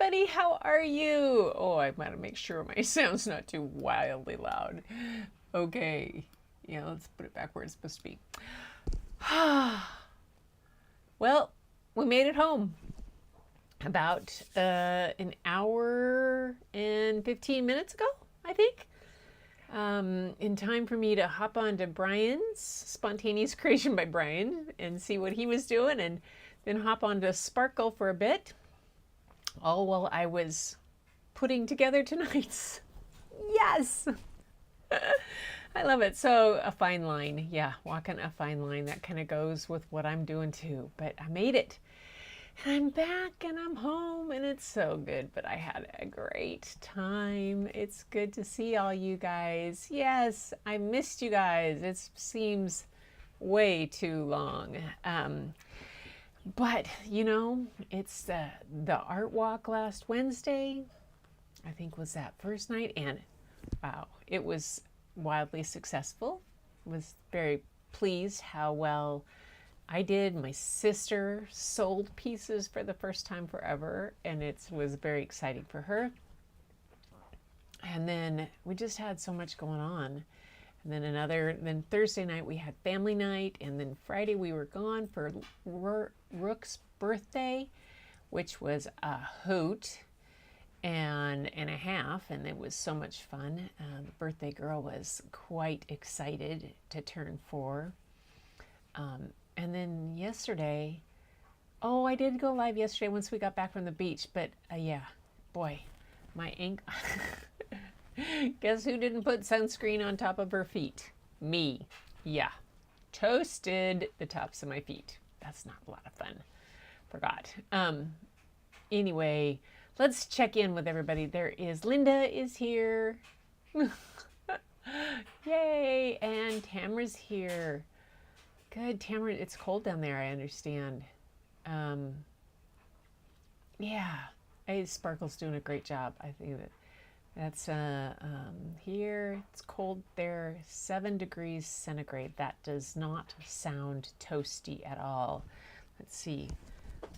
everybody. How are you? Oh, I gotta make sure my sound's not too wildly loud. Okay. Yeah, let's put it back where it's supposed to be. Well, we made it home. About an hour and 15 minutes ago, I think. In time for me to hop on to Brian's Spontaneous Creation by Brian and see what he was doing, and then hop on to Sparkle for a bit. All while I was putting together tonight's. Yes! I love it. So a fine line. Yeah, walking a fine line. That kind of goes with what I'm doing too. But I made it. And I'm back and I'm home and it's so good. But I had a great time. It's good to see all you guys. Yes, I missed you guys. It seems way too long. But, you know, it's the art walk last Wednesday, I think was that first night. And wow, it was wildly successful. Was very pleased how well I did. My sister sold pieces for the first time forever, and it was very exciting for her. And then we just had so much going on. And then Thursday night we had family night, and then Friday we were gone for Rook's birthday, which was a hoot and a half, and it was so much fun. The birthday girl was quite excited to turn 4. And then yesterday, oh, I did go live yesterday once we got back from the beach, but yeah, boy, my ankle. Guess who didn't put sunscreen on top of her feet? Me. Yeah. Toasted the tops of my feet. That's not a lot of fun. Forgot. Anyway, let's check in with everybody. Linda is here. Yay. And Tamara's here. Good. Tamara, it's cold down there, I understand. Yeah. Sparkle's doing a great job. I think that's here. It's cold there, 7 degrees centigrade. That does not sound toasty at all. Let's see.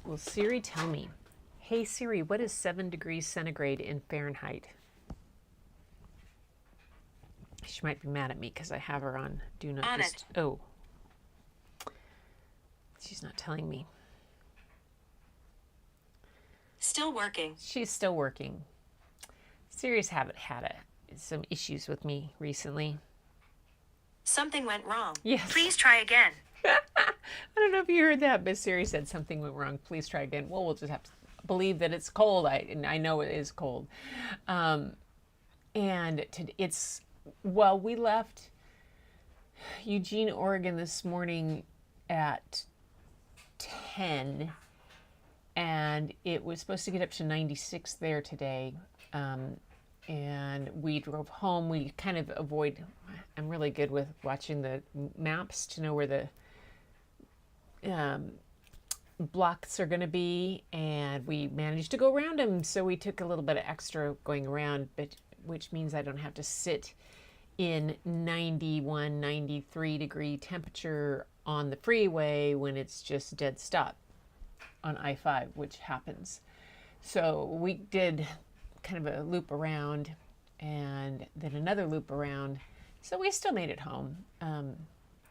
Will Siri tell me? Hey Siri, what is 7 degrees centigrade in Fahrenheit? She might be mad at me because I have her on Do Not Disturb. Oh. She's not telling me. Still working. She's still working. Siri's haven't had some issues with me recently. Something went wrong. Yes. Please try again. I don't know if you heard that, but Siri said something went wrong. Please try again. Well, we'll just have to believe that it's cold. I know it is cold. We left Eugene, Oregon this morning at 10, and it was supposed to get up to 96 there today. And we drove home. We kind of I'm really good with watching the maps to know where the blocks are going to be, and we managed to go around them. So we took a little bit of extra going around, which means I don't have to sit in 91, 93 degree temperature on the freeway when it's just dead stop on I-5, which happens. So we did kind of a loop around and then another loop around. So we still made it home.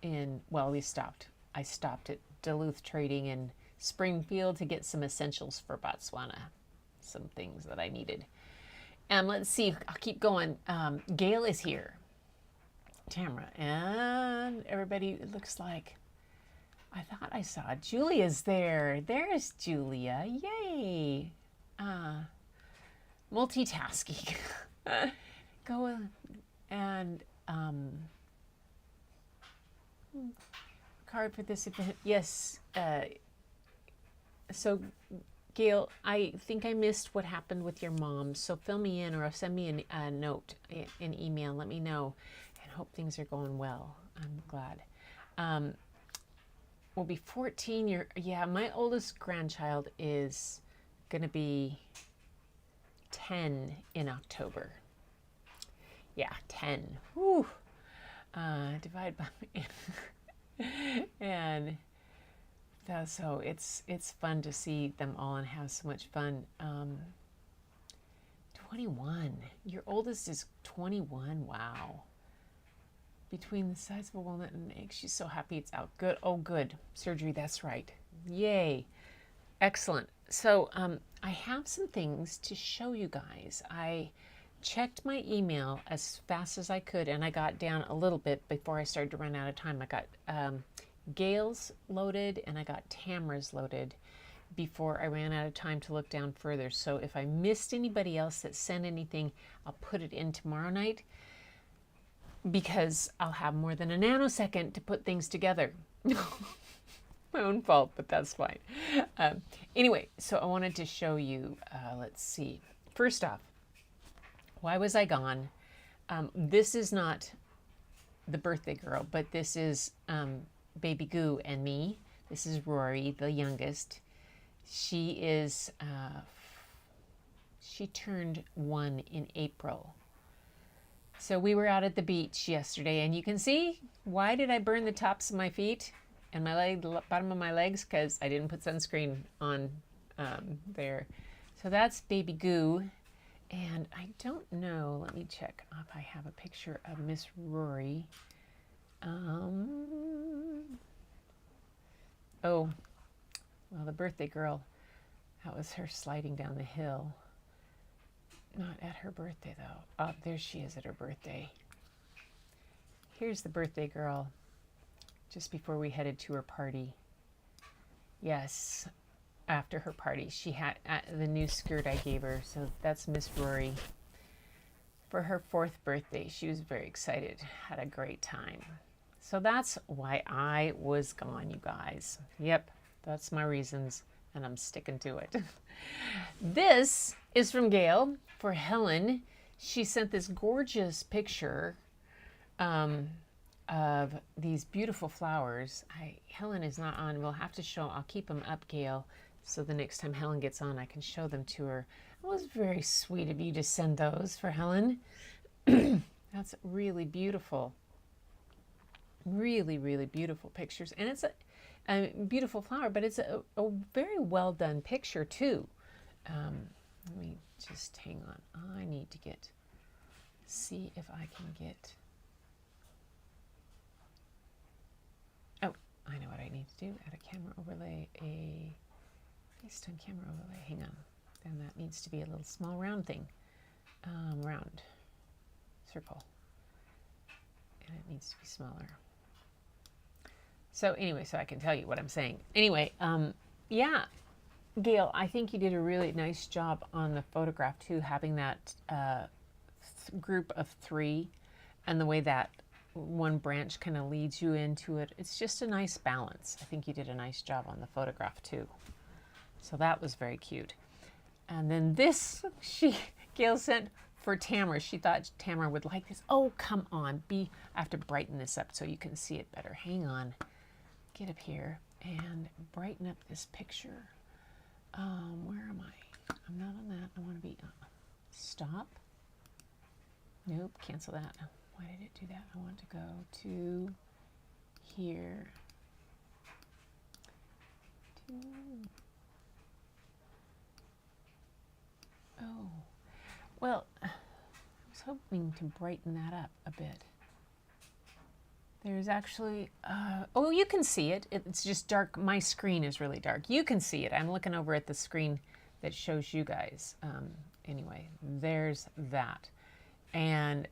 We stopped. I stopped at Duluth Trading in Springfield to get some essentials for Botswana, some things that I needed. And let's see, I'll keep going. Gail is here. Tamara and everybody, it looks like, I thought I saw Julia's there. There's Julia. Yay. Multitasking. Go and card for this event. Yes. So Gail, I think I missed what happened with your mom. So fill me in or send me a note, an email. Let me know. And hope things are going well. I'm glad. Will be 14. My oldest grandchild is going to be 10 in October. Yeah, 10. Whew. Divide by and so it's fun to see them all and have so much fun. 21. Your oldest is 21. Wow. Between the size of a walnut and an egg, she's so happy it's out. Good. Oh, good. Surgery, that's right. Yay. Excellent. So I have some things to show you guys. I checked my email as fast as I could, and I got down a little bit before I started to run out of time. I got Gail's loaded, and I got Tamara's loaded before I ran out of time to look down further. So if I missed anybody else that sent anything, I'll put it in tomorrow night, because I'll have more than a nanosecond to put things together. My own fault, but that's fine. Anyway, so I wanted to show you, let's see. First off, why was I gone? This is not the birthday girl, but this is Baby Goo and me. This is Rory, the youngest. She turned 1 in April. So we were out at the beach yesterday, and you can see, why did I burn the tops of my feet and my bottom of my legs? Because I didn't put sunscreen on there. So that's Baby Goo. And I don't know, let me check if I have a picture of Miss Rory. Oh, well, the birthday girl, that was her sliding down the hill. Not at her birthday, though. Oh, there she is at her birthday. Here's the birthday girl, just before we headed to her party. Yes, after her party. She had the new skirt I gave her, so that's Miss Rory. For her 4th birthday, she was very excited, had a great time. So that's why I was gone, you guys. Yep, that's my reasons, and I'm sticking to it. This is from Gail for Helen. She sent this gorgeous picture of these beautiful flowers. Helen is not on. We'll have to show. I'll keep them up, Gail, so the next time Helen gets on, I can show them to her. It was very sweet of you to send those for Helen. That's really beautiful. Really, really beautiful pictures. And it's a beautiful flower, but it's a very well done picture too. Let me just hang on. I need to see if I can get, oh, I know what I need to do. Add a camera overlay, a FaceTime camera overlay. Hang on. Then that needs to be a little small round thing. Round, circle. And it needs to be smaller. So anyway, so I can tell you what I'm saying. Anyway, yeah, Gail, I think you did a really nice job on the photograph too, having that group of 3 and the way that one branch kind of leads you into it. It's just a nice balance. I think you did a nice job on the photograph too. So that was very cute. And then this, Gail sent for Tamara. She thought Tamara would like this. Oh, come on. I have to brighten this up so you can see it better. Hang on. Get up here and brighten up this picture. Where am I? I'm not on that. I want to be, stop. Nope, cancel that. Why did it do that? I want to go to here. Oh, well, I was hoping to brighten that up a bit. There's actually, oh, you can see it. It's just dark. My screen is really dark. You can see it. I'm looking over at the screen that shows you guys. Anyway, there's that. And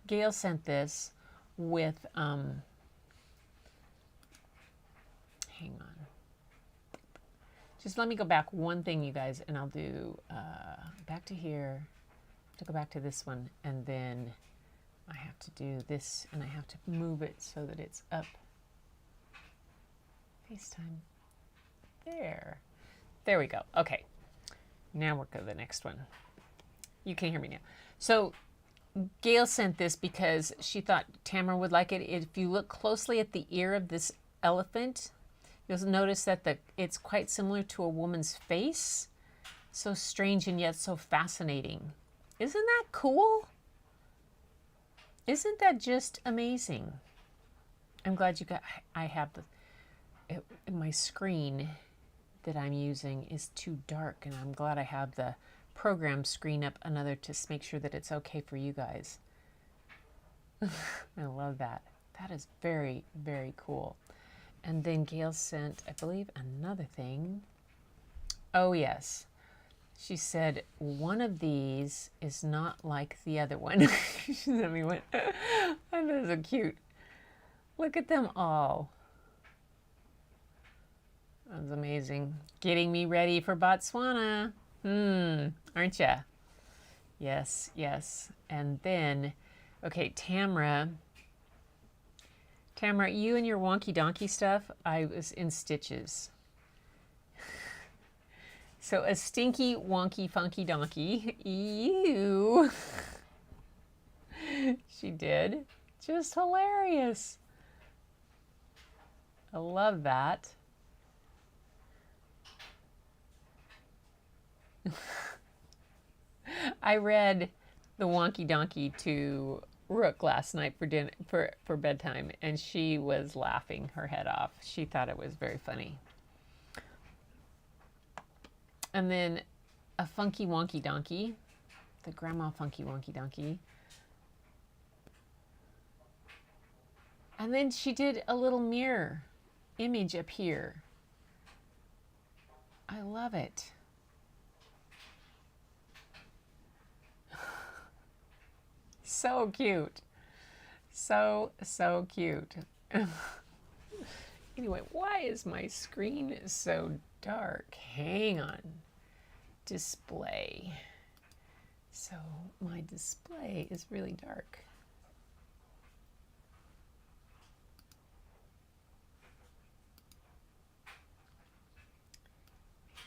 Gail sent this with, hang on. Just let me go back one thing, you guys, and I'll do back to here, to go back to this one, and then I have to do this, and I have to move it so that it's up. FaceTime. There. There we go. Okay. Now we'll go to the next one. You can hear me now. So Gail sent this because she thought Tamara would like it. If you look closely at the ear of this elephant, you'll notice that it's quite similar to a woman's face. So strange and yet so fascinating. Isn't that cool? Isn't that just amazing? I'm glad you got, I have my screen that I'm using is too dark, and I'm glad I have the program screen up another to make sure that it's okay for you guys. I love that. That is very, very cool. And then Gail sent, I believe, another thing. Oh, yes. She said, one of these is not like the other one. She sent me one. Oh, that's so cute. Look at them all. That's amazing. Getting me ready for Botswana. Aren't ya? Yes, yes. And then, okay, Tamara, you and your wonky donkey stuff, I was in stitches. So a stinky, wonky, funky donkey. Ew. She did. Just hilarious. I love that. I read The Wonky Donkey to Rook last night for dinner, for bedtime, and she was laughing her head off. She thought it was very funny. And then a funky wonky donkey, the grandma funky wonky donkey. And then she did a little mirror image up here. I love it. So cute. So cute. Anyway, why is my screen so dark? Hang on. Display. So my display is really dark.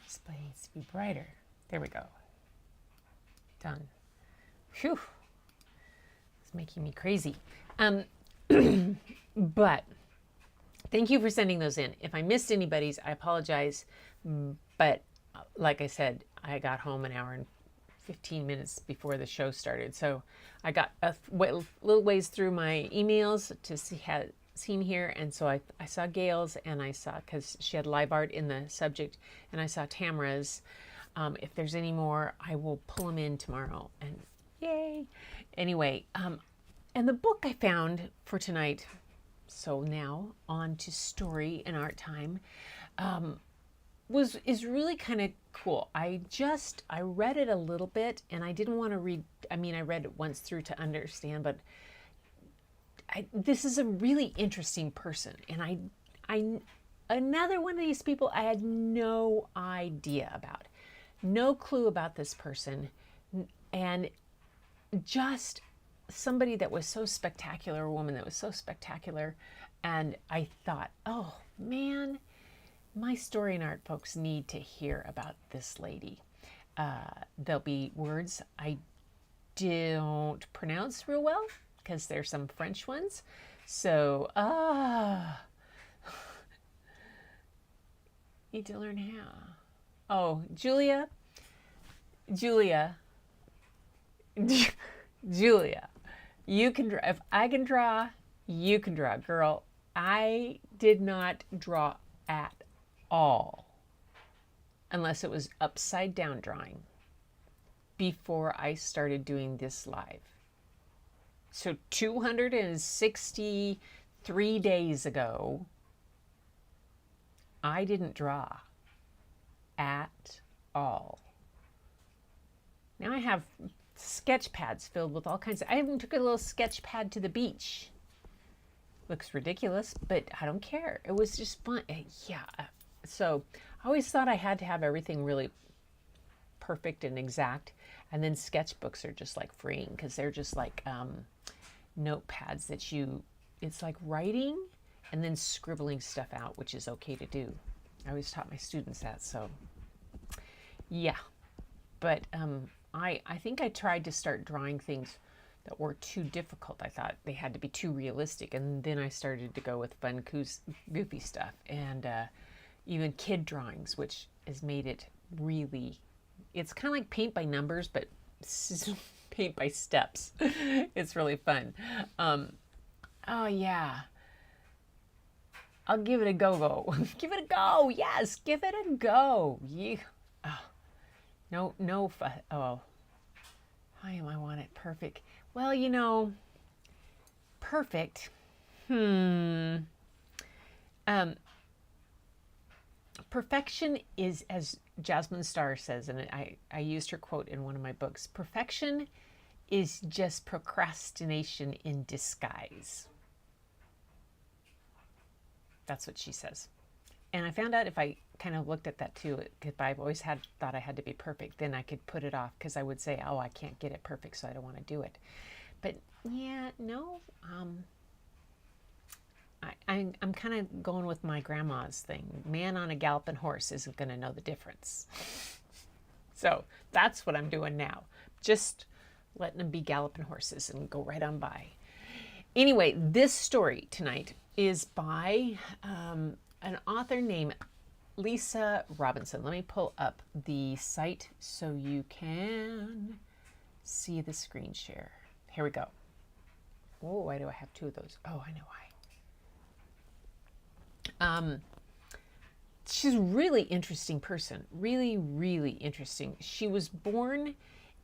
Display needs to be brighter. There we go. Done. Phew. It's making me crazy. But thank you for sending those in. If I missed anybody's, I apologize. But like I said, I got home an hour and 15 minutes before the show started. So I got a little ways through my emails to see seen here. And so I saw Gail's, and I saw, because she had live art in the subject, and I saw Tamara's. If there's any more, I will pull them in tomorrow. And yay. Anyway, and the book I found for tonight, so now on to story and art time, is really kind of cool. I read it a little bit, and I didn't want to read, I read it once through to understand, but this is a really interesting person. And another one of these people I had no idea about. No clue about this person. And just somebody that was so spectacular, a woman that was so spectacular. And I thought, oh man, my story and art folks need to hear about this lady. There'll be words I don't pronounce real well because there's some French ones. So, need to learn how. Oh, Julia, you can draw. If I can draw, you can draw. Girl, I did not draw at all unless it was upside down drawing before I started doing this live. So 263 days ago, I didn't draw at all. Now I have sketch pads filled with all kinds of, I even took a little sketch pad to the beach. Looks ridiculous, but I don't care. It was just fun. Yeah. So I always thought I had to have everything really perfect and exact. And then sketchbooks are just like freeing because they're just like notepads that it's like writing and then scribbling stuff out, which is okay to do. I always taught my students that. So yeah, but I think I tried to start drawing things that were too difficult. I thought they had to be too realistic, and then I started to go with fun, goofy stuff, and even kid drawings, which has made it really, it's kind of like paint by numbers, but paint by steps. It's really fun. Oh yeah, I'll give it a go. Give it a go. Yes, give it a go. Yeah. Oh. Oh, I want it perfect. Well, you know, perfect. Um, Perfection is, as Jasmine Starr says, and I used her quote in one of my books, perfection is just procrastination in disguise. That's what she says. And I found out if I kind of looked at that too, because I've always thought I had to be perfect, then I could put it off because I would say, oh, I can't get it perfect, so I don't want to do it. But yeah, no, I'm kind of going with my grandma's thing. Man on a galloping horse isn't going to know the difference. So that's what I'm doing now. Just letting them be galloping horses and go right on by. Anyway, this story tonight is by an author named Lisa Robinson. Let me pull up the site so you can see the screen share. Here we go. Oh, why do I have two of those? Oh, I know why. She's a really interesting person. Really, really interesting. She was born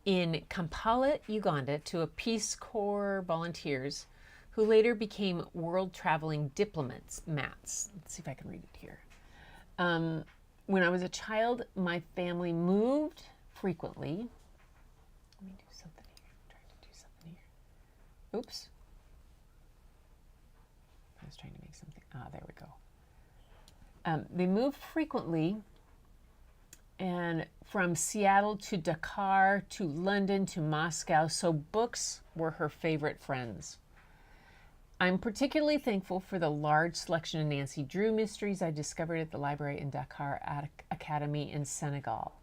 in Kampala, Uganda, to a Peace Corps volunteers who later became world traveling diplomats. Let's see if I can read it here. When I was a child, my family moved frequently. Let me do something here. I'm trying to do something here. Oops. I was trying to make something. There we go. They moved frequently, and from Seattle to Dakar to London to Moscow, so books were her favorite friends. I'm particularly thankful for the large selection of Nancy Drew mysteries I discovered at the library in Dakar Academy in Senegal.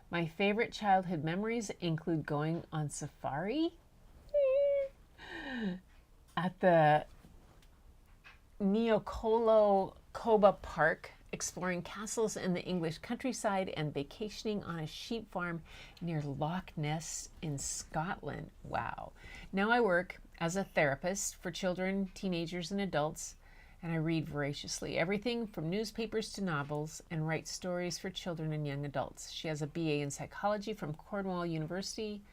My favorite childhood memories include going on safari at the Neokolo Koba Park, exploring castles in the English countryside, and vacationing on a sheep farm near Loch Ness in Scotland. Wow. Now I work as a therapist for children, teenagers, and adults, and I read voraciously everything from newspapers to novels, and write stories for children and young adults. She has a BA in psychology from Cornell University,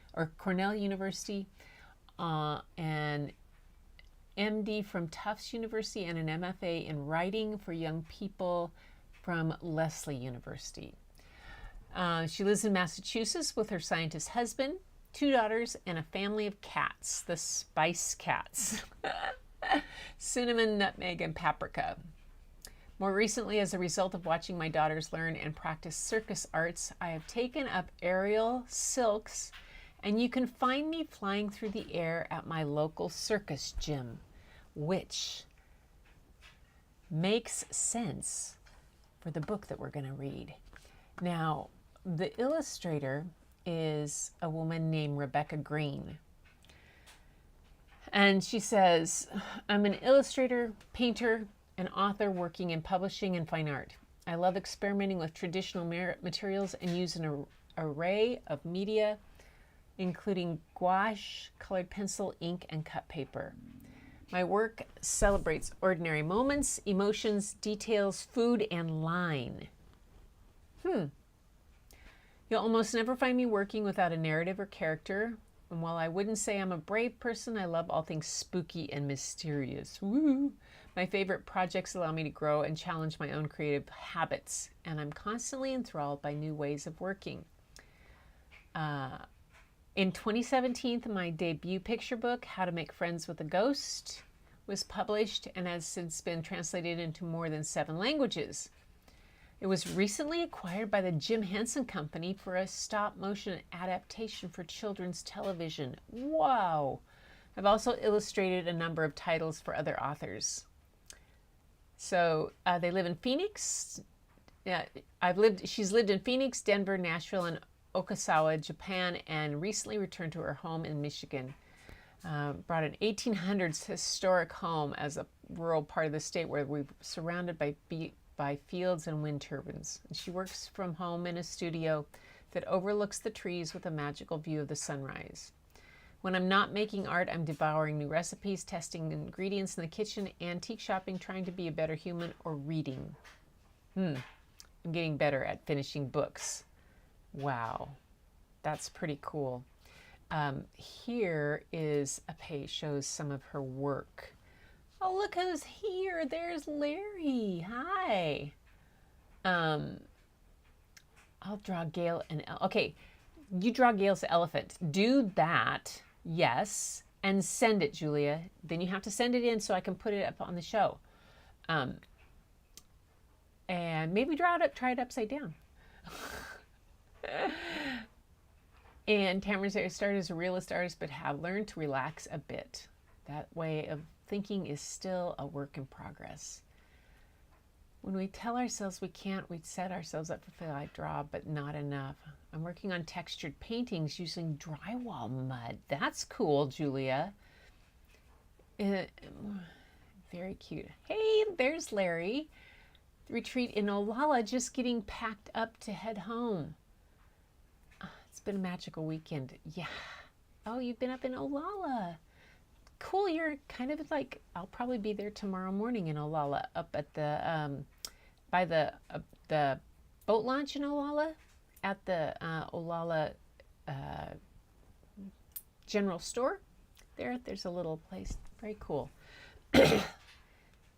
and MD from Tufts University, and an MFA in writing for young people from Lesley University. She lives in Massachusetts with her scientist husband, 2 daughters, and a family of cats, the Spice Cats. Cinnamon, nutmeg, and paprika. More recently, as a result of watching my daughters learn and practice circus arts, I have taken up aerial silks, and you can find me flying through the air at my local circus gym, which makes sense for the book that we're going to read. Now, the illustrator is a woman named Rebecca Green. And she says, I'm an illustrator, painter, and author working in publishing and fine art. I love experimenting with traditional materials and use an array of media, including gouache, colored pencil, ink, and cut paper. My work celebrates ordinary moments, emotions, details, food, and line. You'll almost never find me working without a narrative or character. And while I wouldn't say I'm a brave person, I love all things spooky and mysterious. Woo! My favorite projects allow me to grow and challenge my own creative habits, and I'm constantly enthralled by new ways of working. In 2017, my debut picture book, How to Make Friends with a Ghost, was published and has since been translated into more than 7 languages. It was recently acquired by the Jim Henson Company for a stop-motion adaptation for children's television. Wow! I've also illustrated a number of titles for other authors. So they live in Phoenix. She's lived in Phoenix, Denver, Nashville, and Okasawa, Japan, and recently returned to her home in Michigan. Brought an 1800s historic home as a rural part of the state where we're surrounded by fields and wind turbines. And she works from home in a studio that overlooks the trees with a magical view of the sunrise. When I'm not making art, I'm devouring new recipes, testing ingredients in the kitchen, antique shopping, trying to be a better human, or reading. I'm getting better at finishing books. Wow, that's pretty cool. Here is a page, shows some of her work. Oh, look who's here. There's Larry. Hi. I'll draw Gail and okay, you draw Gail's elephant. Do that, yes, and send it, Julia. Then you have to send it in so I can put it up on the show. And maybe draw it up, try it upside down. And Tamara said, I started as a realist artist, but have learned to relax a bit. That way of thinking is still a work in progress. When we tell ourselves we can't, we set ourselves up for failure. I draw, but not enough. I'm working on textured paintings using drywall mud. That's cool, Julia. Very cute. Hey, there's Larry. The retreat in Olalla, just getting packed up to head home. It's been a magical weekend. Yeah. Oh, you've been up in Olalla. Cool. You're kind of like, I'll probably be there tomorrow morning in Olalla, up at the by the boat launch in Olalla, at the Olalla general store. There's a little place. Very cool.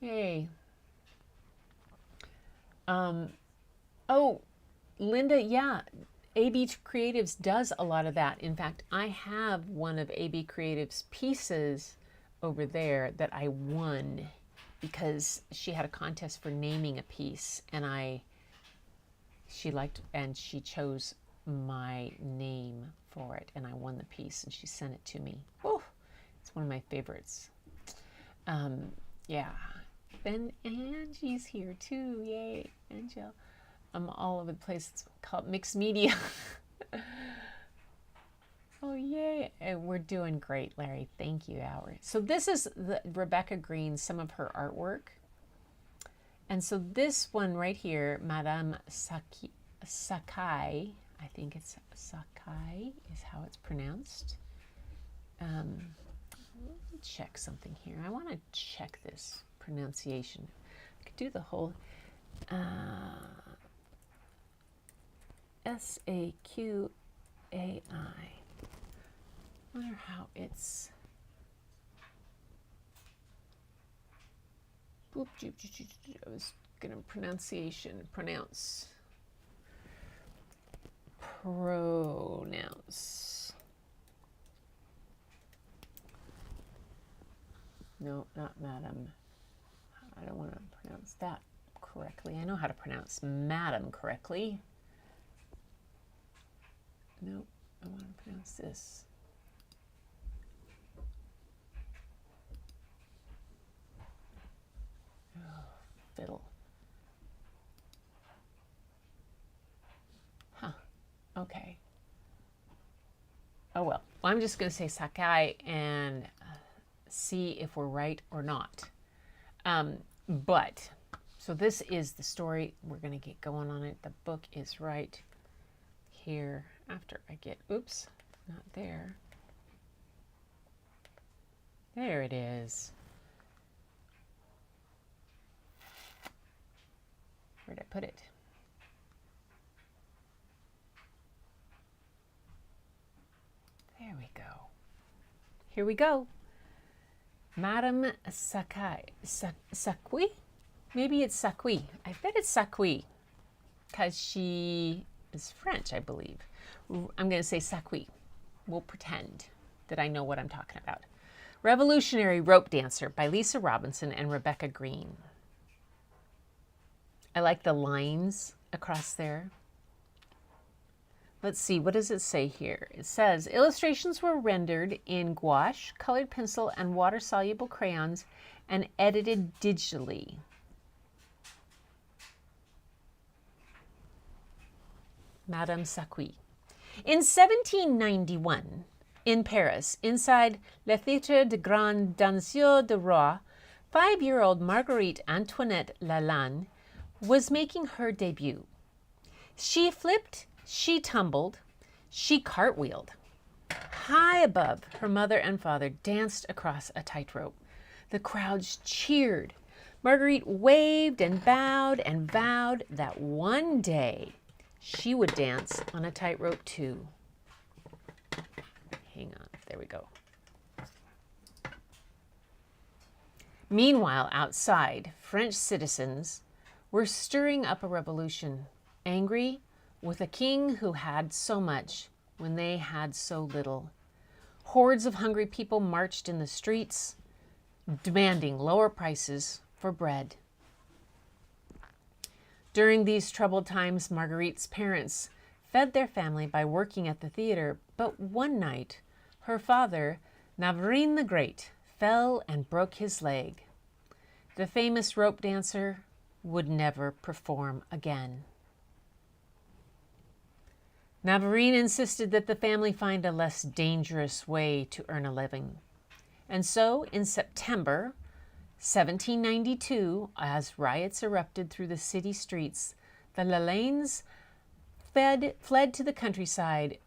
Yay. Oh, Linda, yeah. AB Creatives does a lot of that. In fact, I have one of AB Creatives' pieces over there that I won because she had a contest for naming a piece, and she liked, and she chose my name for it, and I won the piece, and she sent it to me. Oh, it's one of my favorites. Yeah. Then Angie's here too. Yay, Angel. I'm all over the place. It's called mixed media. Oh, yay. We're doing great, Larry. Thank you, Howard. So this is Rebecca Green, some of her artwork. And so this one right here, Madame Saqui, I think it's Saqui is how it's pronounced. Let me check something here. I want to check this pronunciation. I could do the whole Saqui. I wonder how it's. I was gonna pronounce. No, not madam. I don't want to pronounce that correctly. I know how to pronounce madam correctly. No, I want to pronounce this. Oh, fiddle. Huh. Okay. Oh well. I'm just going to say Saqui and see if we're right or not. But so this is the story. We're going to get going on it. The book is right here after I get, oops, not there. There it is. Where'd I put it? There we go. Here we go. Madame Saqui? Maybe it's Saqui. I bet it's Saqui because she is French, I believe. I'm going to say Saqui. We'll pretend that I know what I'm talking about. Revolutionary Rope Dancer by Lisa Robinson and Rebecca Green. I like the lines across there. Let's see, what does it say here? It says, illustrations were rendered in gouache, colored pencil, and water-soluble crayons, and edited digitally. Madame Saqui. In 1791, in Paris, inside Le Theatre de Grande Danseur de Roi, 5-year-old Marguerite Antoinette Lalande was making her debut. She flipped, she tumbled, she cartwheeled. High above, her mother and father danced across a tightrope. The crowds cheered. Marguerite waved and bowed and vowed that one day she would dance on a tightrope too. Hang on, there we go. Meanwhile, outside, French citizens were stirring up a revolution, angry with a king who had so much when they had so little. Hordes of hungry people marched in the streets, demanding lower prices for bread. During these troubled times, Marguerite's parents fed their family by working at the theater, but one night, her father, Navere the Great, fell and broke his leg. The famous rope dancer would never perform again. Navere insisted that the family find a less dangerous way to earn a living. And so, in September 1792, as riots erupted through the city streets, the Lalaines fled to the countryside,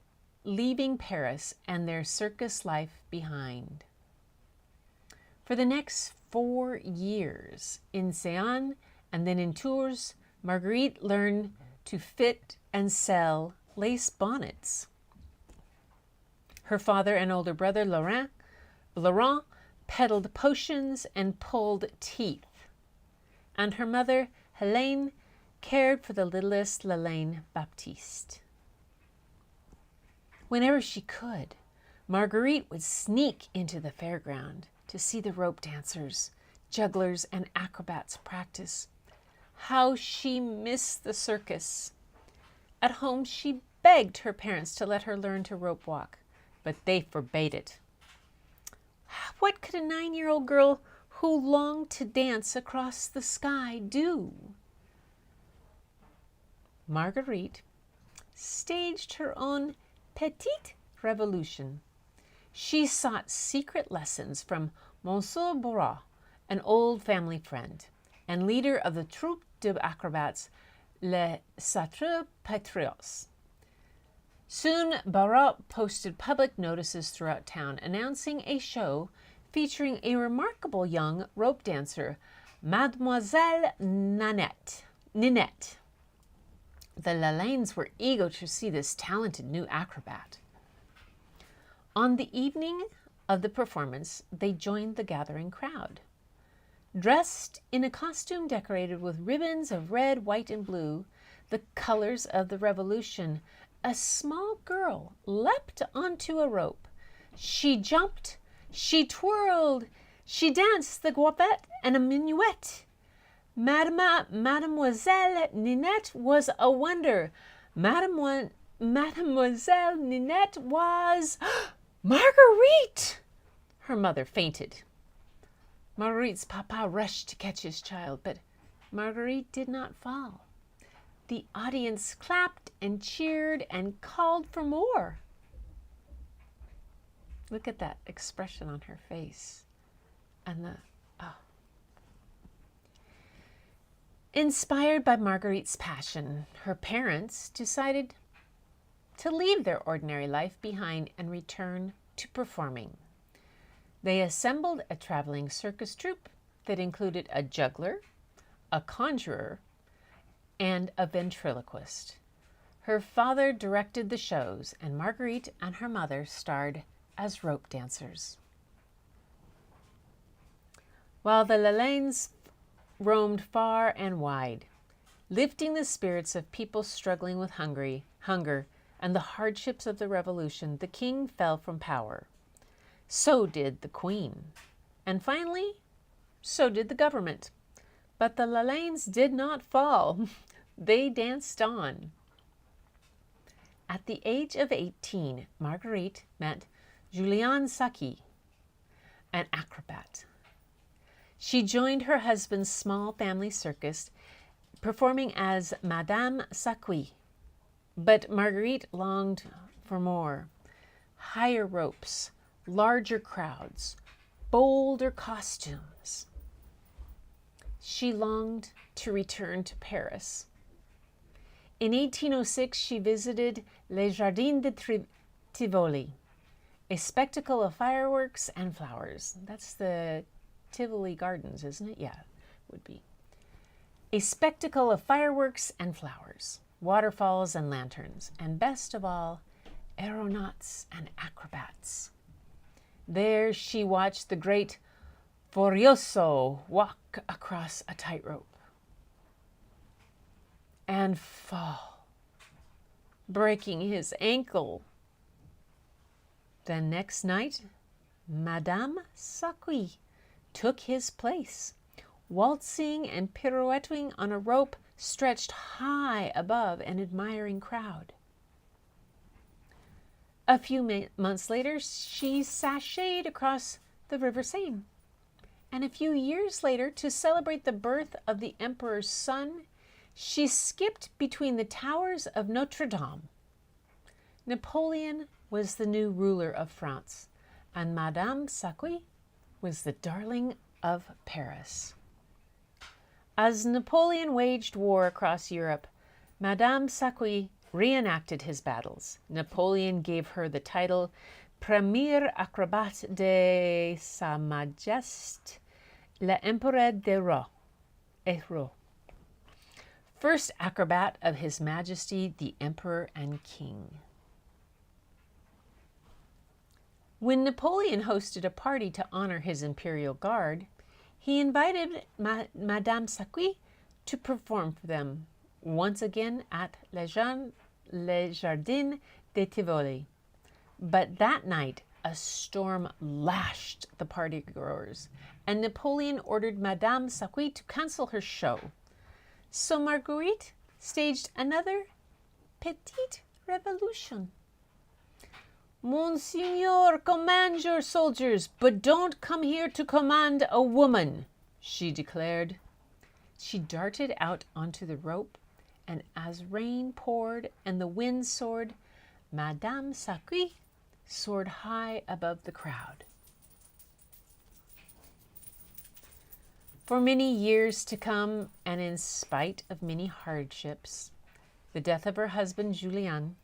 leaving Paris and their circus life behind. For the next 4 years, in Seine and then in Tours, Marguerite learned to fit and sell lace bonnets. Her father and older brother, Laurent, peddled potions and pulled teeth. And her mother, Helene, cared for the littlest Lalaine Baptiste. Whenever she could, Marguerite would sneak into the fairground to see the rope dancers, jugglers, and acrobats practice. How she missed the circus. At home, she begged her parents to let her learn to rope walk, but they forbade it. What could a 9-year-old girl who longed to dance across the sky do? Marguerite staged her own petite revolution. She sought secret lessons from Monsieur Bourrat, an old family friend and leader of the troupe d'acrobats Les Sacres Patriots. Soon, Bourrat posted public notices throughout town announcing a show featuring a remarkable young rope dancer, Mademoiselle Ninette. The Lalaines were eager to see this talented new acrobat. On the evening of the performance, they joined the gathering crowd. Dressed in a costume decorated with ribbons of red, white, and blue, the colors of the Revolution, a small girl leapt onto a rope. She jumped, she twirled, she danced the guapette and a minuet. Mademoiselle Ninette was a wonder. Mademoiselle Ninette was Marguerite! Her mother fainted. Marguerite's papa rushed to catch his child, but Marguerite did not fall. The audience clapped and cheered and called for more. Look at that expression on her face. And Inspired by Marguerite's passion, her parents decided to leave their ordinary life behind and return to performing. They assembled a traveling circus troupe that included a juggler, a conjurer, and a ventriloquist. Her father directed the shows, and Marguerite and her mother starred as rope dancers. While the Lalaines roamed far and wide, lifting the spirits of people struggling with hunger and the hardships of the revolution, the king fell from power. So did the queen. And finally, so did the government. But the Lalaines did not fall. They danced on. At the age of 18, Marguerite met Julien Saqui, an acrobat. She joined her husband's small family circus, performing as Madame Saqui. But Marguerite longed for more. Higher ropes, larger crowds, bolder costumes. She longed to return to Paris. In 1806, she visited Les Jardins de Tivoli, a spectacle of fireworks and flowers. That's the Tivoli Gardens, isn't it? Yeah, it would be. A spectacle of fireworks and flowers. waterfalls and lanterns, and best of all, aeronauts and acrobats. There she watched the great Furioso walk across a tightrope and fall, breaking his ankle. The next night, Madame Saqui took his place, waltzing and pirouetting on a rope stretched high above an admiring crowd. A few months later, she sashayed across the River Seine. And a few years later, to celebrate the birth of the emperor's son, she skipped between the towers of Notre Dame. Napoleon was the new ruler of France, and Madame Saqui was the darling of Paris. As Napoleon waged war across Europe, Madame Saqui reenacted his battles. Napoleon gave her the title Premier Acrobate de Sa Majesté l'Empereur des Rois, first acrobat of His Majesty the Emperor and King. When Napoleon hosted a party to honor his imperial guard, he invited Madame Saqui to perform for them, once again at Les Jardins de Tivoli. But that night, a storm lashed the partygoers, and Napoleon ordered Madame Saqui to cancel her show. So Marguerite staged another petite revolution. Monseigneur, command your soldiers, but don't come here to command a woman, she declared. She darted out onto the rope, and as rain poured and the wind soared, Madame Saqui soared high above the crowd. For many years to come, and in spite of many hardships, the death of her husband Julien,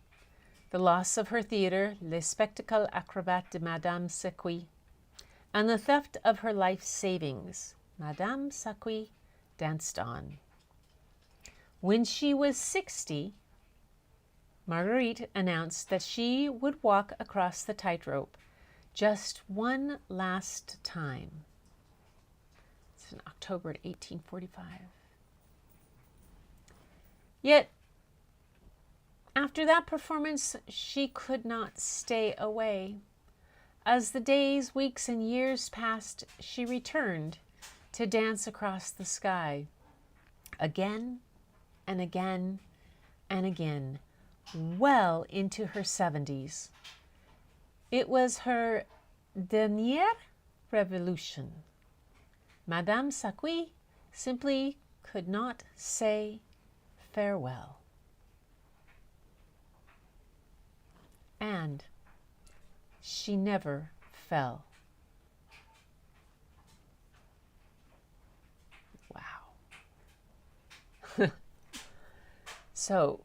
the loss of her theatre, Les Spectacles Acrobates de Madame Saqui, and the theft of her life savings, Madame Saqui danced on. When she was 60, Marguerite announced that she would walk across the tightrope just one last time. It's in October 1845. Yet, after that performance, she could not stay away. As the days, weeks, and years passed, she returned to dance across the sky, again and again and again, well into her 70s. It was her dernière revolution. Madame Saqui simply could not say farewell. And she never fell. Wow. So,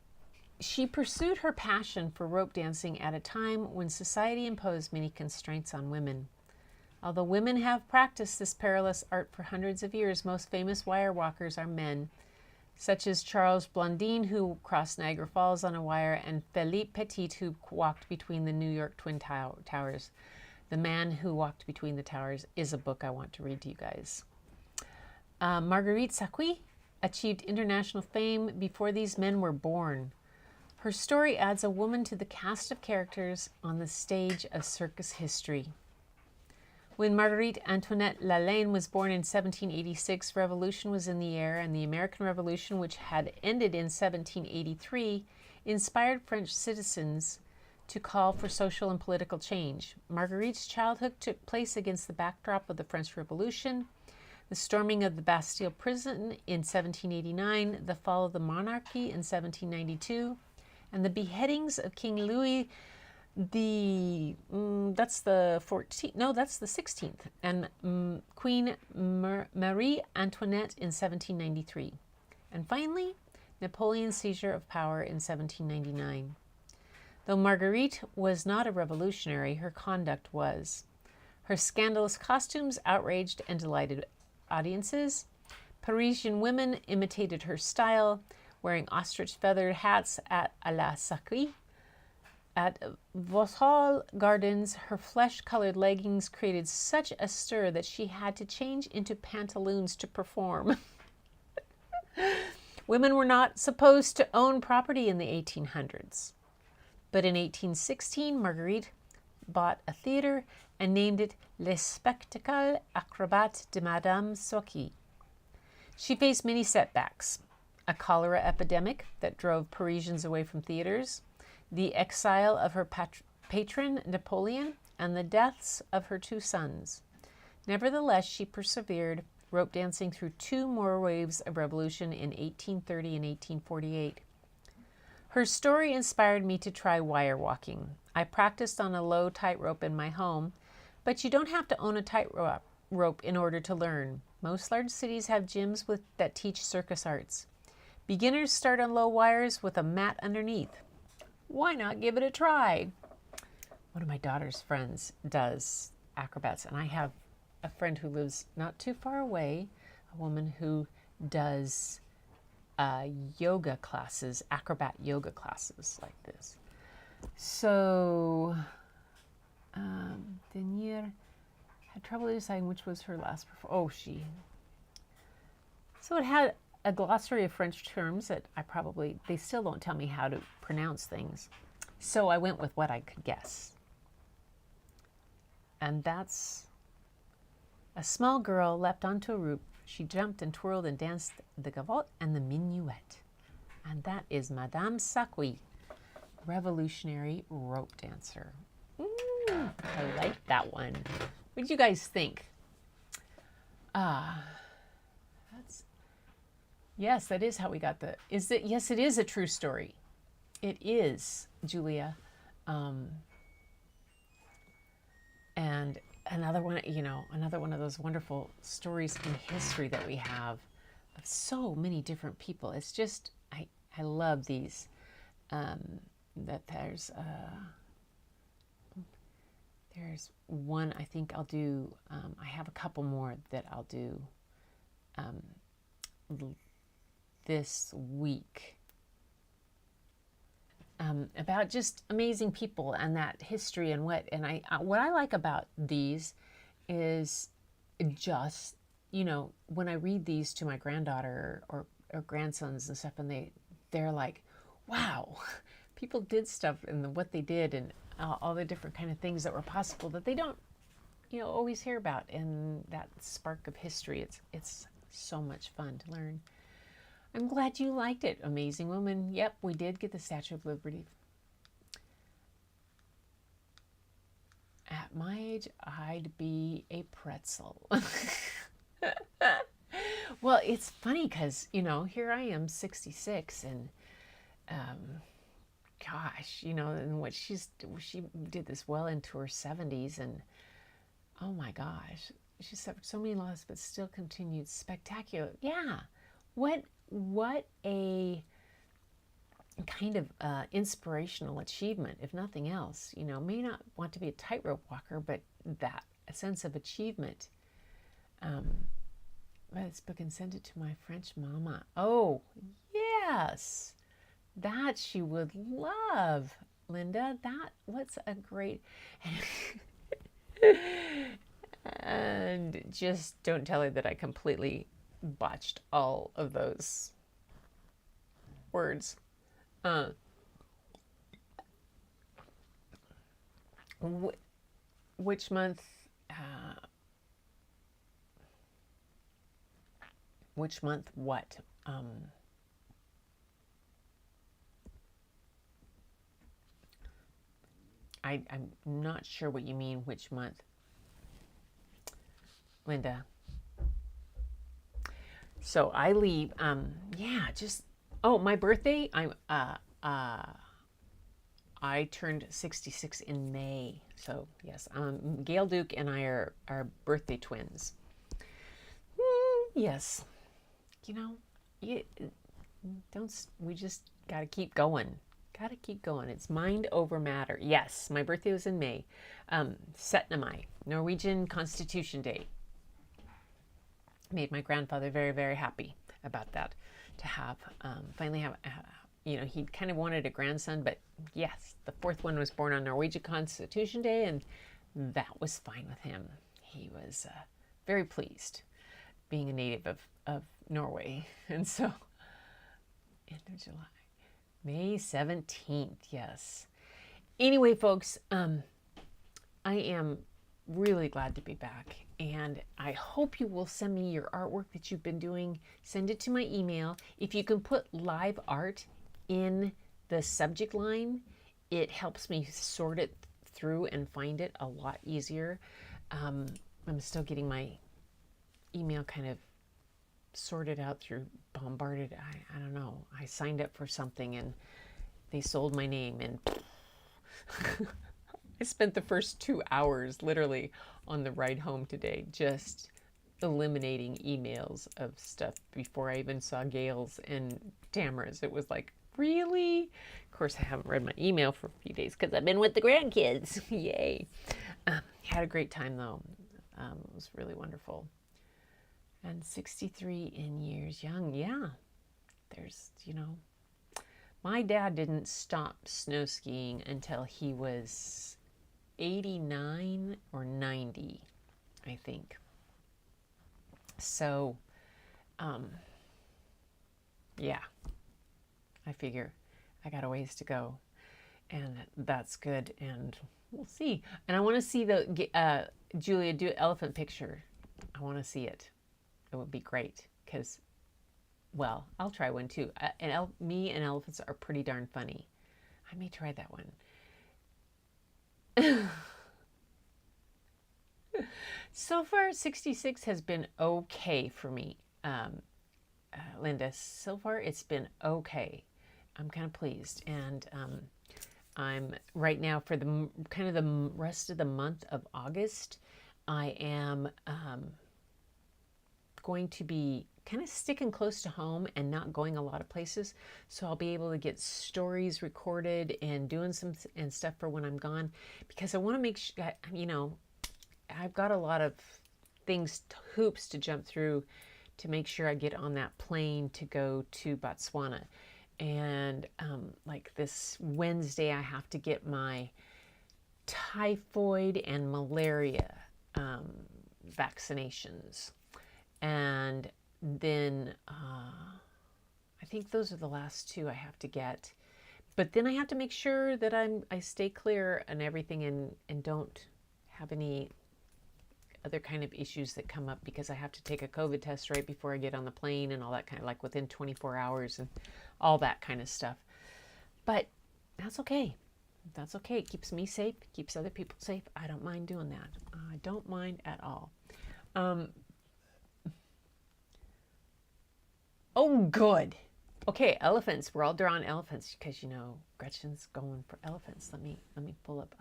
she pursued her passion for rope dancing at a time when society imposed many constraints on women. Although women have practiced this perilous art for hundreds of years, most famous wire walkers are men, such as Charles Blondin, who crossed Niagara Falls on a wire, and Philippe Petit, who walked between the New York Twin Towers. The Man Who Walked Between the Towers is a book I want to read to you guys. Marguerite Saqui achieved international fame before these men were born. Her story adds a woman to the cast of characters on the stage of circus history. When Marguerite Antoinette Lalane was born in 1786, revolution was in the air, and the American Revolution, which had ended in 1783, inspired French citizens to call for social and political change. Marguerite's childhood took place against the backdrop of the French Revolution, the storming of the Bastille prison in 1789, the fall of the monarchy in 1792, and the beheadings of King Louis that's the 16th, and Queen Marie Antoinette in 1793. And finally, Napoleon's seizure of power in 1799. Though Marguerite was not a revolutionary, her conduct was. Her scandalous costumes outraged and delighted audiences. Parisian women imitated her style. wearing ostrich feathered hats at la Saqui. At Vauxhall Gardens, her flesh-colored leggings created such a stir that she had to change into pantaloons to perform. Women were not supposed to own property in the 1800s. But in 1816, Marguerite bought a theater and named it Le Spectacle Acrobat de Madame Saqui. She faced many setbacks: a cholera epidemic that drove Parisians away from theaters, the exile of her patron Napoleon, and the deaths of her 2 sons. Nevertheless, she persevered, rope dancing through 2 more waves of revolution in 1830 and 1848. Her story inspired me to try wire walking. I practiced on a low tightrope in my home, but you don't have to own a tightrope in order to learn. Most large cities have gyms that teach circus arts. Beginners start on low wires with a mat underneath. Why not give it a try? One of my daughter's friends does acrobats, and I have a friend who lives not too far away, a woman who does yoga classes, acrobat yoga classes like this. So, Denier had trouble deciding which was her last performance. So it had a glossary of French terms that they still don't tell me how to pronounce things. So I went with what I could guess. And that's: a small girl leapt onto a roof. She jumped and twirled and danced the gavotte and the minuet. And that is Madame Saqui, Revolutionary Rope Dancer. I like that one. What did you guys think? Yes, that is how we got yes, it is a true story. It is, Julia. And another one of those wonderful stories in history that we have of so many different people. It's just, I love these. That there's one I think I'll do. I have a couple more that I'll do this week. About just amazing people and that history and what I like about these is just, when I read these to my granddaughter or grandsons and stuff, and they're like, wow, people did stuff and what they did and all the different kind of things that were possible that they don't, always hear about. And that spark of history, it's so much fun to learn. I'm glad you liked it, Amazing Woman. Yep, we did get the Statue of Liberty. At my age, I'd be a pretzel. Well, it's funny because, here I am, 66, and gosh, and what she did this well into her 70s, and oh my gosh, she suffered so many losses, but still continued spectacular. Yeah, what a kind of inspirational achievement, if nothing else. May not want to be a tightrope walker, but that a sense of achievement. Write this book and send it to my French mama. Oh, yes. That she would love, Linda. What's a great... And just don't tell her that I completely botched all of those words. Which month? Which month? What? I'm not sure what you mean. Which month, Linda? So I leave. My birthday. I turned 66 in May. So yes, Gail Duke and I are birthday twins. Yes, we just got to keep going. Got to keep going. It's mind over matter. Yes, my birthday was in May. 17. Mai, Norwegian Constitution Day. Made my grandfather very, very happy about that. to have, finally have, he kind of wanted a grandson, but yes, the fourth one was born on Norwegian Constitution Day, and that was fine with him. He was very pleased being a native of Norway. And so, end of July, May 17th, yes. Anyway, folks, I am really glad to be back, and I hope you will send me your artwork that you've been doing. Send it to my email. If you can put live art in the subject line, it helps me sort it through and find it a lot easier. I'm still getting my email kind of sorted out through bombarded. I don't know. I signed up for something and they sold my name, and I spent the first 2 hours literally on the ride home today just eliminating emails of stuff before I even saw Gail's and Tamara's. It was like, really? Of course, I haven't read my email for a few days because I've been with the grandkids. Yay. Had a great time, though. It was really wonderful. And 63 in years young. Yeah. There's, my dad didn't stop snow skiing until he was 89 or 90, I think. So, yeah, I figure I got a ways to go, and that's good, and we'll see. And I want to see the, Julia, do elephant picture. I want to see it. It would be great, because, well, I'll try one too. Me and elephants are pretty darn funny. I may try that one. So far, 66 has been okay for me, Linda. So far, it's been okay. I'm kind of pleased. And I'm right now for the kind of the rest of the month of August, I am going to be kind of sticking close to home and not going a lot of places. So I'll be able to get stories recorded and doing some and stuff for when I'm gone, because I want to make sure, I've got a lot of hoops to jump through to make sure I get on that plane to go to Botswana. And like this Wednesday, I have to get my typhoid and malaria vaccinations. And then I think those are the last two I have to get. But then I have to make sure that I stay clear and everything, and don't have any other kind of issues that come up, because I have to take a COVID test right before I get on the plane and all that kind of, like within 24 hours and all that kind of stuff. But that's okay. That's okay. It keeps me safe, keeps other people safe. I don't mind doing that. I don't mind at all. Oh, good. Okay, elephants. We're all drawing elephants because, Gretchen's going for elephants. Let me pull up.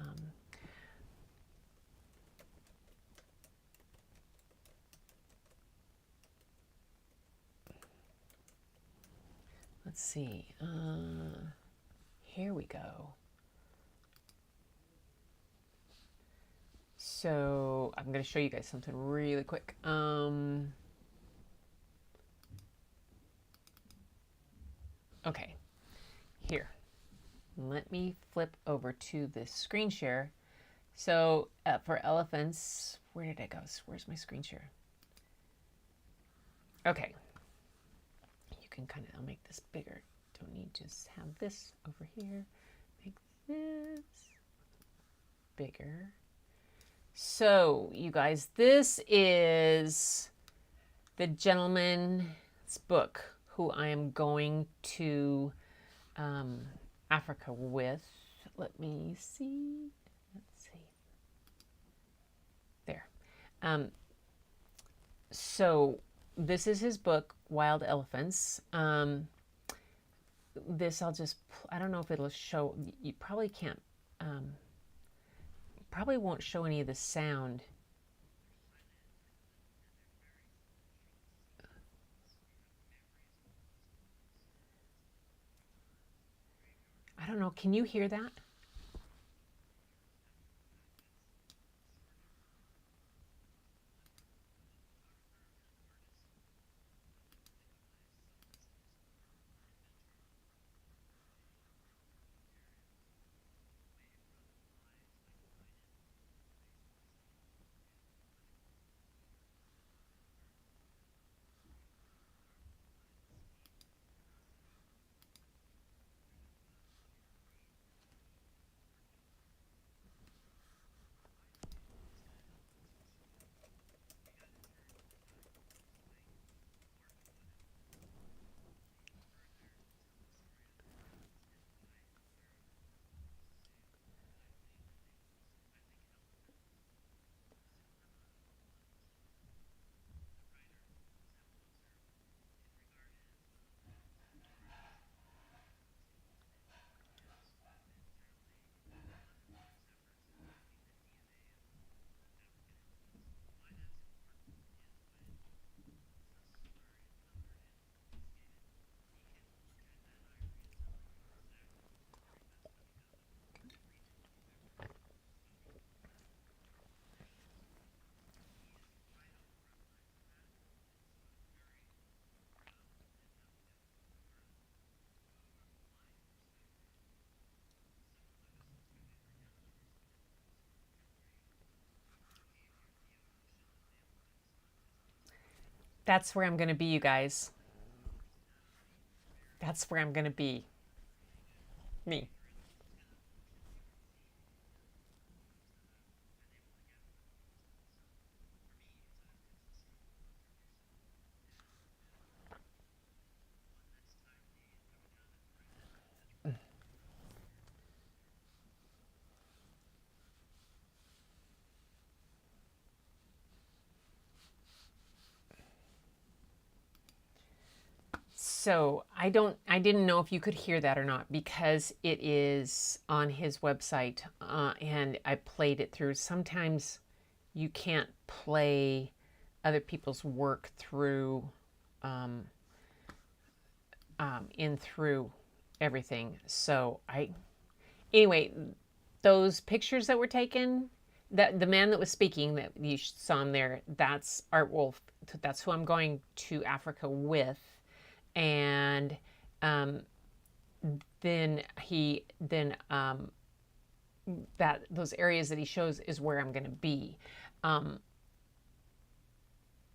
Let's see. Here we go. So I'm going to show you guys something really quick. Okay, here. Let me flip over to the screen share. So for elephants, where did I go? Where's my screen share? Okay. I'll make this bigger. Don't need to just have this over here. Make this bigger. So, you guys, this is the gentleman's book who I am going to Africa with. Let me see. Let's see. There. So, this is his book, Wild Elephants. This I don't know if it'll show, you probably can't, probably won't show any of the sound. I don't know, can you hear that? That's where I'm going to be, you guys. That's where I'm going to be. Me. So I didn't know if you could hear that or not because it is on his website and I played it through. Sometimes you can't play other people's work through in through everything. So anyway, those pictures that were taken, that the man that was speaking that you saw him there, that's Art Wolf. That's who I'm going to Africa with. And then that those areas that he shows is where I'm going to be.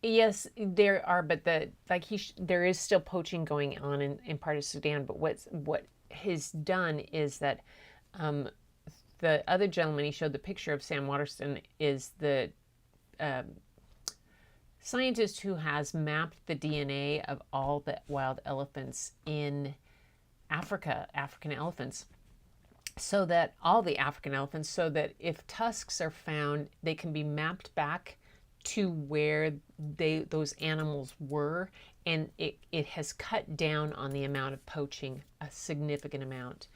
Yes, there are, but there is still poaching going on in part of Sudan. But what he's done is that the other gentleman he showed the picture of, Sam Waterston, is the scientist who has mapped the DNA of all the wild elephants in Africa, African elephants, so that all the African elephants, so that if tusks are found, they can be mapped back to where those animals were, and it has cut down on the amount of poaching a significant amount,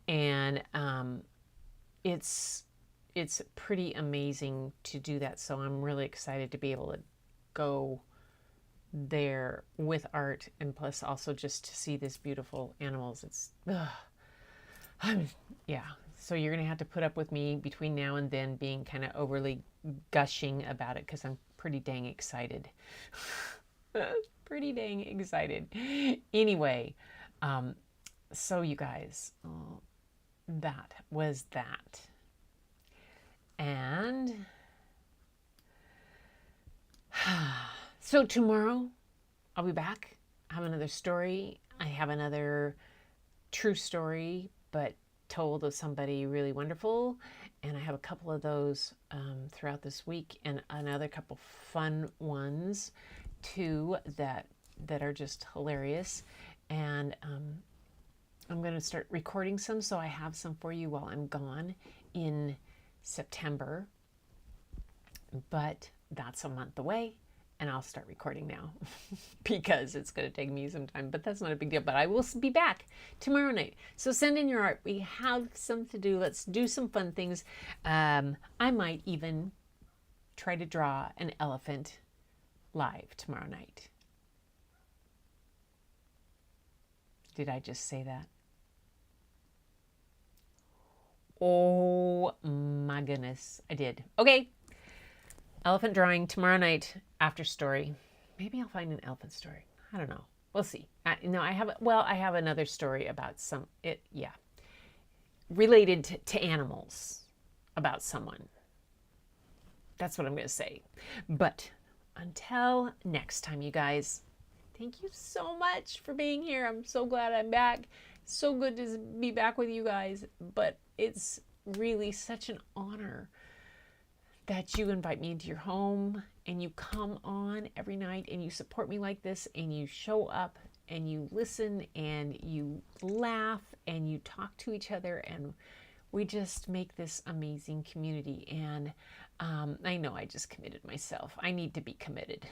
and it's pretty amazing to do that. So I'm really excited to be able to go there with Art, and plus also just to see these beautiful animals. It's yeah. So you're gonna have to put up with me between now and then being kind of overly gushing about it because I'm pretty dang excited. Pretty dang excited. Anyway, so you guys, that was that. And so tomorrow I'll be back. I have another story. I have another true story, but told of somebody really wonderful. And I have a couple of those throughout this week, and another couple fun ones too that are just hilarious. And I'm going to start recording some, so I have some for you while I'm gone in September. But that's a month away, and I'll start recording now because it's going to take me some time, but that's not a big deal. But I will be back tomorrow night. So send in your art. We have some to do. Let's do some fun things. I might even try to draw an elephant live tomorrow night. Did I just say that? Oh my goodness, I did. Okay. Elephant drawing tomorrow night after story. Maybe I'll find an elephant story. I don't know. We'll see. No, I have another story about related to animals, about someone. That's what I'm going to say. But until next time, you guys, thank you so much for being here. I'm so glad I'm back. So good to be back with you guys. But it's really such an honor that you invite me into your home and you come on every night and you support me like this, and you show up and you listen and you laugh and you talk to each other, and we just make this amazing community. And I know I just committed myself. I need to be committed.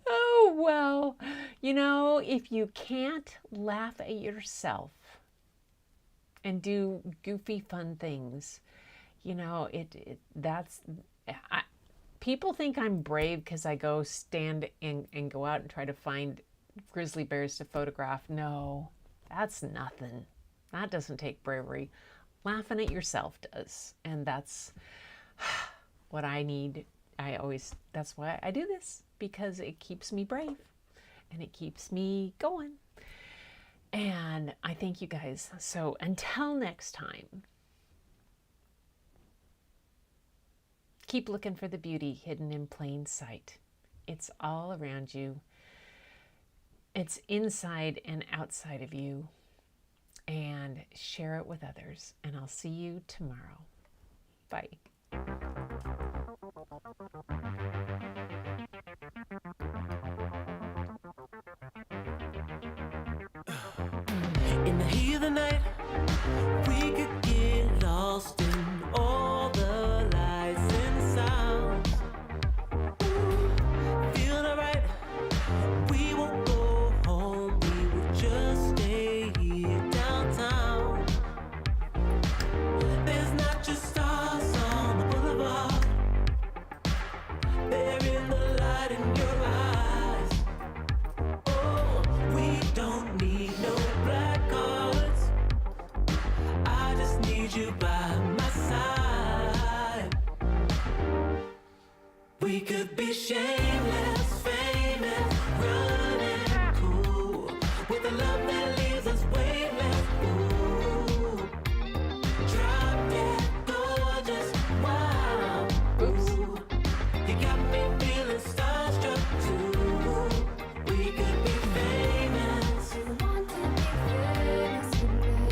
Oh, well, if you can't laugh at yourself and do goofy, fun things, people think I'm brave because I go stand and go out and try to find grizzly bears to photograph. No, that's nothing. That doesn't take bravery. Laughing at yourself does. And that's what I need. That's why I do this, because it keeps me brave and it keeps me going. And I thank you guys. So until next time, keep looking for the beauty hidden in plain sight. It's all around you. It's inside and outside of you. And share it with others. And I'll see you tomorrow. Bye. In the heat of the night, we could get lost in all the lights and sounds. Feeling alright, we won't go home, we will just stay here downtown. There's not just stars on the boulevard, they're in the light in your eyes. Oh, we don't need no black cards, I just need you by my side. We could be shameless, famous, running cool, with a love that leaves us weightless. Ooh, drop dead gorgeous, wow. Ooh, you got me feeling starstruck too. We could be famous.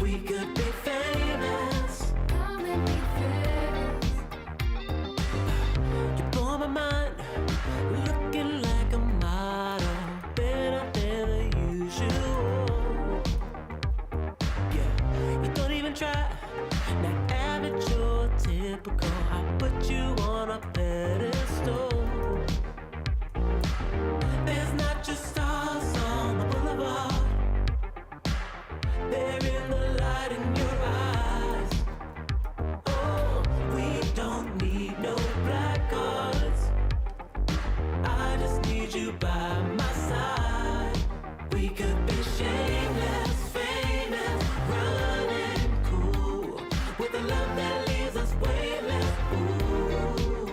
We could be famous. You blow my mind, looking like a model, better than the usual. Yeah, you don't even try, not average or typical. I put you on a pedestal. There's not just stars on the boulevard, they're in the light in your eyes. Oh, we don't need no black cards, I just need you by my side. We could be shameless, famous, running cool, with a love that leaves us weightless. Ooh,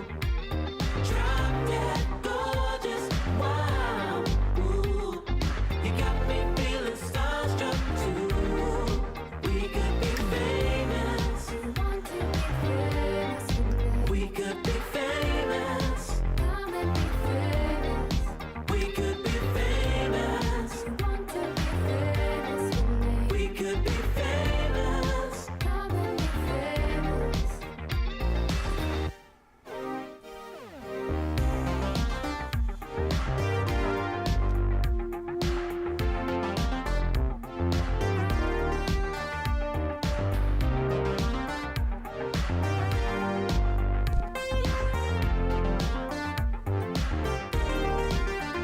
drop dead gorgeous, wow. Ooh, you got me feeling starstruck too. We could be famous. We could be famous. We could be famous. We could be famous.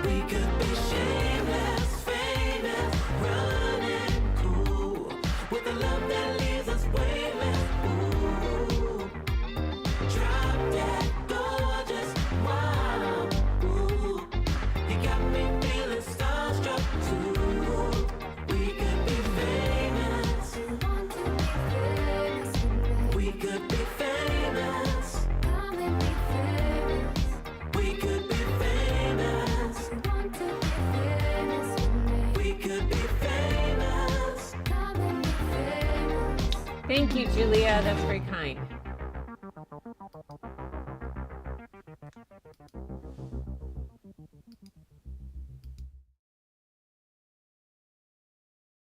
We could be shameless, famous, running cool, with a love that leaves us weightless. Ooh, drop dead gorgeous, wow. Ooh, you got me feeling starstruck too. We could be famous. We could be famous. We could be famous. We could be famous. Thank you, Julia. That's very kind.